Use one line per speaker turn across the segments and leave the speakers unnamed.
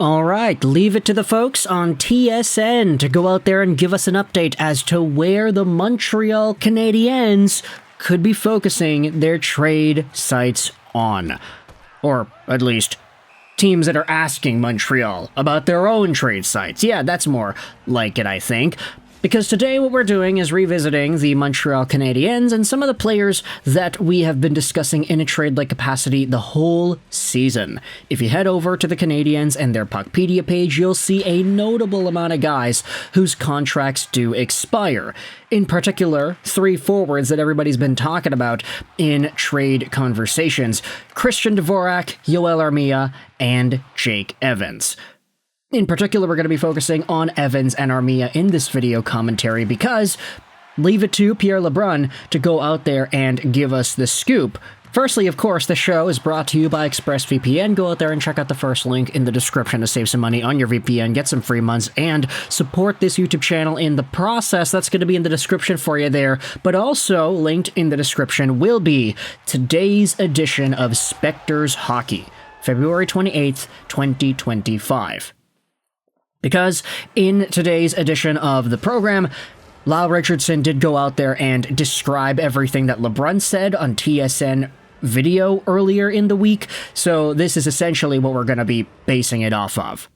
All right, leave it to the folks on TSN to go out there and give us an update as to where the Montreal Canadiens could be focusing their trade sites on. Or at least teams that are asking Montreal about their own trade sites. Yeah, that's more like it, I think. Because today what we're doing is revisiting the Montreal Canadiens and some of the players that we have been discussing in a trade-like capacity the whole season. If you head over to the Canadiens and their Puckpedia page, you'll see a notable amount of guys whose contracts do expire. In particular, 3 forwards that everybody's been talking about in trade conversations: Christian Dvorak, Yoel Armia, and Jake Evans. In particular, we're going to be focusing on Evans and Armia in this video commentary because leave it to Pierre LeBrun to go out there and give us the scoop. Firstly, of course, the show is brought to you by ExpressVPN. Go out there and check out the first link in the description to save some money on your VPN, get some free months, and support this YouTube channel in the process. That's going to be in the description for you there. But also, linked in the description will be today's edition of Spectres Hockey, February 28th, 2025. Because in today's edition of the program, Lyle Richardson did go out there and describe everything that LeBrun said on TSN video earlier in the week, so this is essentially what we're going to be basing it off of.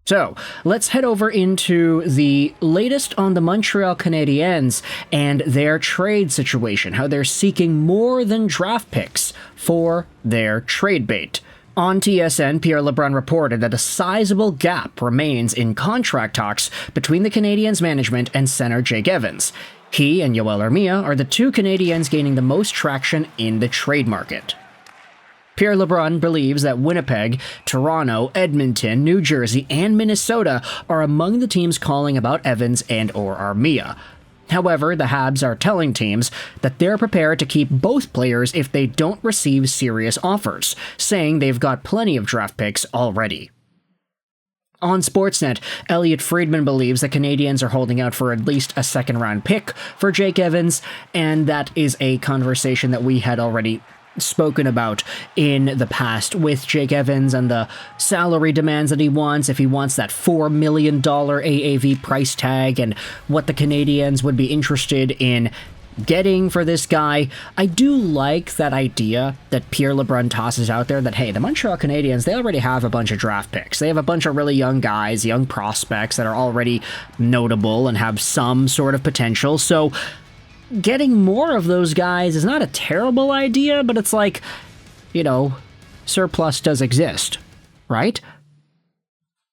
So, let's head over into the latest on the Montreal Canadiens and their trade situation, how they're seeking more than draft picks for their trade bait. On TSN, Pierre LeBrun reported that a sizable gap remains in contract talks between the Canadiens management and center Jake Evans. He and Yoel Armia are the 2 Canadiens gaining the most traction in the trade market. Pierre LeBrun believes that Winnipeg, Toronto, Edmonton, New Jersey, and Minnesota are among the teams calling about Evans and or Armia. However, the Habs are telling teams that they're prepared to keep both players if they don't receive serious offers, saying they've got plenty of draft picks already. On Sportsnet, Elliot Friedman believes the Canadiens are holding out for at least a second-round pick for Jake Evans, and that is a conversation that we had already spoken about in the past with Jake Evans and the salary demands that he wants, if he wants that $4 million AAV price tag, and what the Canadiens would be interested in getting for this guy. I do like that idea that Pierre LeBrun tosses out there that, hey, the Montreal Canadiens, they already have a bunch of draft picks. They have a bunch of really young guys, young prospects that are already notable and have some sort of potential, so getting more of those guys is not a terrible idea, but it's like, you know, surplus does exist, right?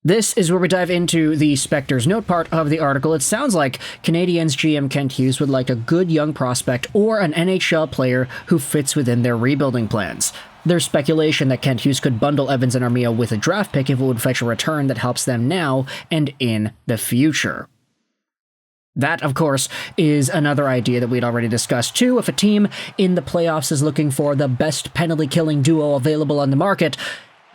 This is where we dive into the Spectres note part of the article. It sounds like Canadiens GM Kent Hughes would like a good young prospect or an NHL player who fits within their rebuilding plans. There's speculation that Kent Hughes could bundle Evans and Armia with a draft pick if it would fetch a return that helps them now and in the future. That, of course, is another idea that we'd already discussed too. If a team in the playoffs is looking for the best penalty-killing duo available on the market,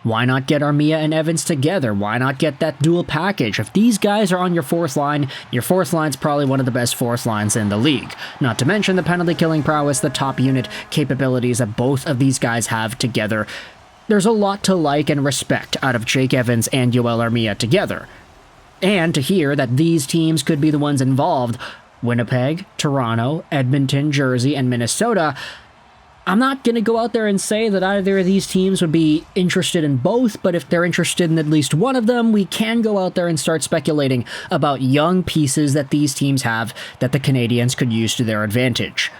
why not get Armia and Evans together? Why not get that dual package? If these guys are on your fourth line's probably one of the best fourth lines in the league. Not to mention the penalty-killing prowess, the top unit capabilities that both of these guys have together. There's a lot to like and respect out of Jake Evans and Yoel Armia together. And to hear that these teams could be the ones involved, Winnipeg, Toronto, Edmonton, Jersey, and Minnesota, I'm not going to go out there and say that either of these teams would be interested in both, but if they're interested in at least one of them, we can go out there and start speculating about young pieces that these teams have that the Canadiens could use to their advantage.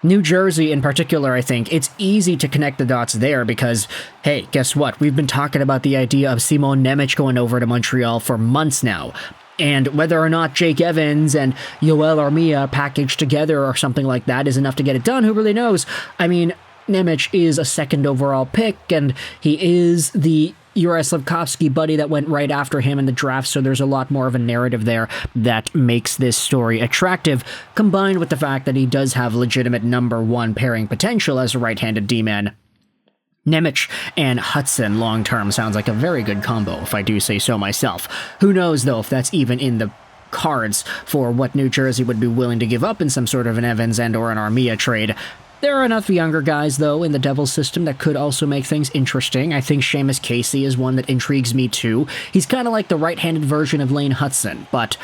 New Jersey in particular, I think, it's easy to connect the dots there because, hey, guess what? We've been talking about the idea of Simon Nemec going over to Montreal for months now. And whether or not Jake Evans and Yoel Armia packaged together or something like that is enough to get it done, who really knows? I mean, Nemec is a second overall pick, and he is the Juraj Slafkovsky buddy that went right after him in the draft, so there's a lot more of a narrative there that makes this story attractive, combined with the fact that he does have legitimate number 1 pairing potential as a right-handed D-man. Nemec and Hudson long-term sounds like a very good combo, if I do say so myself. Who knows, though, if that's even in the cards for what New Jersey would be willing to give up in some sort of an Evans and or an Armia trade. There are enough younger guys, though, in the Devils system that could also make things interesting. I think Seamus Casey is one that intrigues me, too. He's kind of like the right-handed version of Lane Hutson, but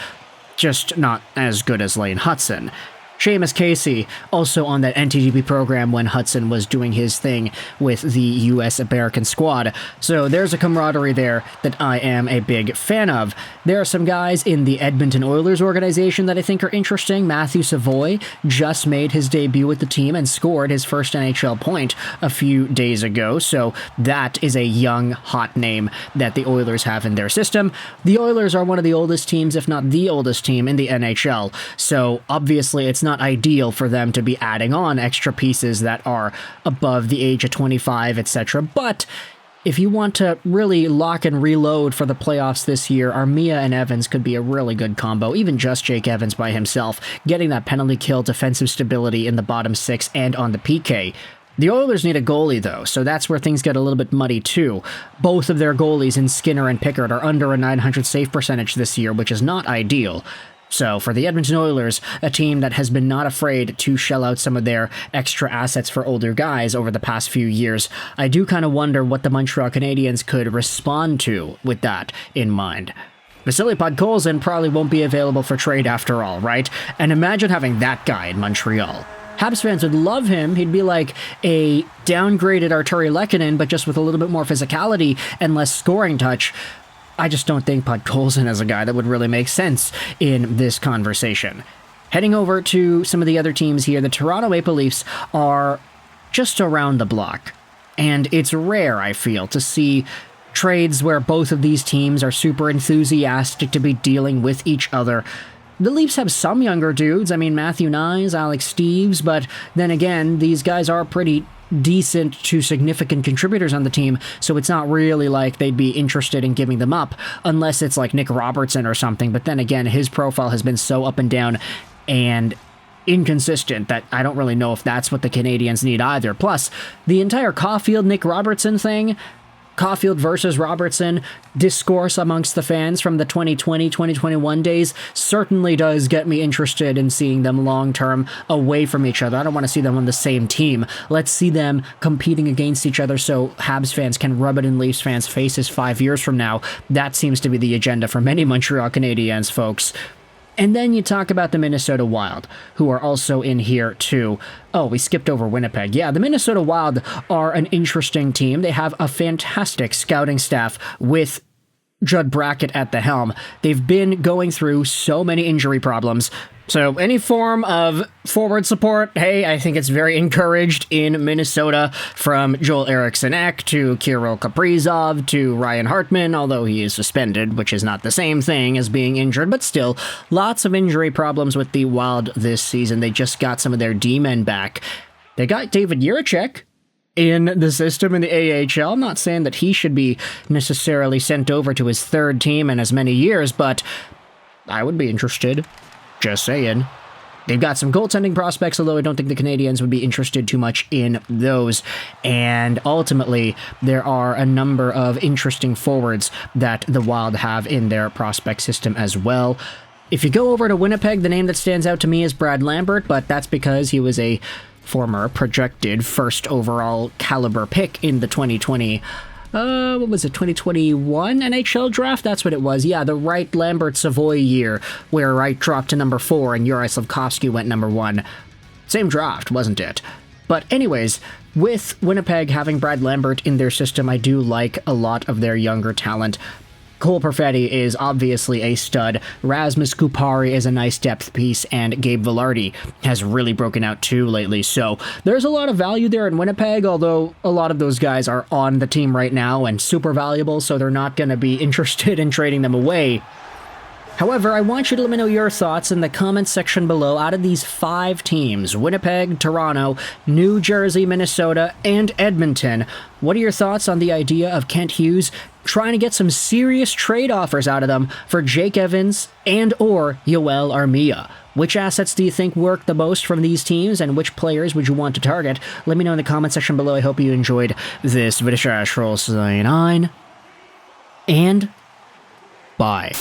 just not as good as Lane Hutson. Seamus Casey, also on that NTDP program when Hudson was doing his thing with the U.S. American squad. So there's a camaraderie there that I am a big fan of. There are some guys in the Edmonton Oilers organization that I think are interesting. Matthew Savoy just made his debut with the team and scored his first NHL point a few days ago. So that is a young, hot name that the Oilers have in their system. The Oilers are one of the oldest teams, if not the oldest team in the NHL. So obviously it's not ideal for them to be adding on extra pieces that are above the age of 25, etc. But if you want to really lock and reload for the playoffs this year, Armia and Evans could be a really good combo, even just Jake Evans by himself, getting that penalty kill defensive stability in the bottom six and on the PK. The Oilers need a goalie, though, so that's where things get a little bit muddy, too. Both of their goalies in Skinner and Pickard are under a .900 save percentage this year, which is not ideal. So, for the Edmonton Oilers, a team that has been not afraid to shell out some of their extra assets for older guys over the past few years, I do kind of wonder what the Montreal Canadiens could respond to with that in mind. Vasily Podkolzin probably won't be available for trade after all, right? And imagine having that guy in Montreal. Habs fans would love him. He'd be like a downgraded Arturi Lehkonen, but just with a little bit more physicality and less scoring touch. I just don't think Podkolzin is a guy that would really make sense in this conversation. Heading over to some of the other teams here, the Toronto Maple Leafs are just around the block. And it's rare, I feel, to see trades where both of these teams are super enthusiastic to be dealing with each other. The Leafs have some younger dudes. I mean, Matthew Nyes, Alex Steeves, but then again, these guys are pretty decent to significant contributors on the team, so it's not really like they'd be interested in giving them up, unless it's like Nick Robertson or something, but then again, his profile has been so up and down and inconsistent that I don't really know if that's what the Canadiens need either. Plus, the entire Caulfield-Nick Robertson thing, Caulfield versus Robertson discourse amongst the fans from the 2020-2021 days certainly does get me interested in seeing them long-term away from each other. I don't want to see them on the same team. Let's see them competing against each other so Habs fans can rub it in Leafs fans' faces 5 years from now. That seems to be the agenda for many Montreal Canadiens folks. And then you talk about the Minnesota Wild, who are also in here too. Oh, we skipped over Winnipeg. Yeah, the Minnesota Wild are an interesting team. They have a fantastic scouting staff with Judd Brackett at the helm. They've been going through so many injury problems. So any form of forward support, hey, I think it's very encouraged in Minnesota, from Joel Eriksson-Ek to Kirill Kaprizov to Ryan Hartman, although he is suspended, which is not the same thing as being injured, but still, lots of injury problems with the Wild this season. They just got some of their D-men back. They got David Jiricek in the system in the AHL. I'm not saying that he should be necessarily sent over to his third team in as many years, but I would be interested. Just saying. They've got some goaltending prospects, although I don't think the Canadiens would be interested too much in those. And ultimately, there are a number of interesting forwards that the Wild have in their prospect system as well. If you go over to Winnipeg, the name that stands out to me is Brad Lambert, but that's because he was a former projected first overall caliber pick in the 2021 NHL Draft? That's what it was. Yeah, the Wright Lambert Savoy year, where Wright dropped to number 4 and Juraj Slafkovsky went number 1. Same draft, wasn't it? But anyways, with Winnipeg having Brad Lambert in their system, I do like a lot of their younger talent. Cole Perfetti is obviously a stud, Rasmus Kupari is a nice depth piece, and Gabe Vilardi has really broken out too lately, so there's a lot of value there in Winnipeg, although a lot of those guys are on the team right now and super valuable, so they're not going to be interested in trading them away. However, I want you to let me know your thoughts in the comments section below. Out of these 5 teams, Winnipeg, Toronto, New Jersey, Minnesota, and Edmonton, what are your thoughts on the idea of Kent Hughes trying to get some serious trade offers out of them for Jake Evans and or Yoel Armia? Which assets do you think work the most from these teams, and which players would you want to target? Let me know in the comment section below. I hope you enjoyed this video. Sign on, and bye.